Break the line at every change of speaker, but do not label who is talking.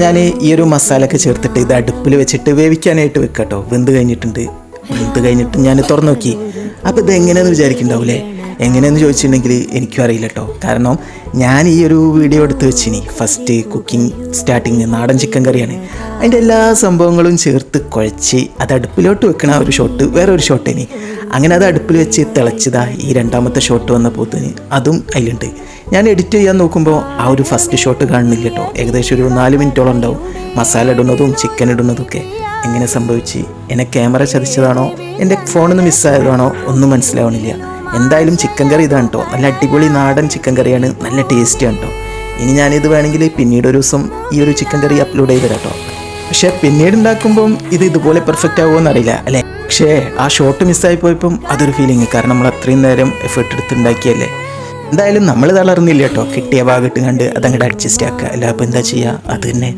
ഞാൻ ഈ ഒരു മസാലയൊക്കെ ചേർത്തിട്ട് ഇത് അടുപ്പിൽ വെച്ചിട്ട് വേവിക്കാനായിട്ട് വെക്കട്ടോ. വെന്ത് കഴിഞ്ഞിട്ടുണ്ട്. വെന്ത് കഴിഞ്ഞിട്ട് ഞാൻ തുറന്നു നോക്കി. അപ്പോൾ ഇത് എങ്ങനെയാണെന്ന് വിചാരിക്കുന്നുണ്ടാവില്ലേ? എങ്ങനെയെന്ന് ചോദിച്ചിട്ടുണ്ടെങ്കിൽ എനിക്കും അറിയില്ല കേട്ടോ. കാരണം ഞാൻ ഈ ഒരു വീഡിയോ എടുത്ത് വെച്ചിനി ഫസ്റ്റ് കുക്കിംഗ് സ്റ്റാർട്ടിങ് നാടൻ ചിക്കൻ കറിയാണ്. അതിൻ്റെ എല്ലാ സംഭവങ്ങളും ചേർത്ത് കുഴച്ച് അത് അടുപ്പിലോട്ട് വെക്കണ ഒരു ഷോട്ട് വേറെ ഒരു ഷോട്ടേനി. അങ്ങനെ അത് അടുപ്പിൽ വെച്ച് തിളച്ചതാ ഈ രണ്ടാമത്തെ ഷോട്ട് വന്നപ്പോത്തിന് അതും അതിലുണ്ട്. ഞാൻ എഡിറ്റ് ചെയ്യാൻ നോക്കുമ്പോൾ ആ ഒരു ഫസ്റ്റ് ഷോട്ട് കാണുന്നില്ല കേട്ടോ. ഏകദേശം ഒരു 4 മിനിറ്റോളം ഉണ്ടാവും മസാല ഇടുന്നതും ചിക്കൻ ഇടുന്നതൊക്കെ. എങ്ങനെ സംഭവിച്ച് എന്നെ ക്യാമറ ചതിച്ചതാണോ എൻ്റെ ഫോണിന്ന് മിസ്സായതാണോ ഒന്നും മനസ്സിലാവണില്ല. എന്തായാലും ചിക്കൻ കറി ഇതാണ് കേട്ടോ. നല്ല അടിപൊളി നാടൻ ചിക്കൻ കറിയാണ്, നല്ല ടേസ്റ്റിയാണ് കേട്ടോ. ഇനി ഞാനിത് വേണമെങ്കിൽ പിന്നീട് ഒരു ദിവസം ഈ ഒരു ചിക്കൻ കറി അപ്ലോഡ് ചെയ്ത് തരാം കേട്ടോ. പക്ഷേ പിന്നീട് ഉണ്ടാക്കുമ്പം ഇത് ഇതുപോലെ പെർഫെക്റ്റ് ആവുമോ എന്നറിയില്ല അല്ലേ. പക്ഷേ ആ ഷോട്ട് മിസ്സായി പോയപ്പം അതൊരു ഫീലിംഗ്. കാരണം നമ്മൾ അത്രയും നേരം എഫേർട്ട് എടുത്ത് ഉണ്ടാക്കിയല്ലേ. എന്തായാലും നമ്മൾ തളർന്നില്ല കേട്ടോ. കിട്ടിയ ഭാഗത്ത് കണ്ട് അതങ്ങോട്ട് അഡ്ജസ്റ്റ് ആക്കുക. അല്ല അപ്പോൾ എന്താ ചെയ്യുക, അത് തന്നെ.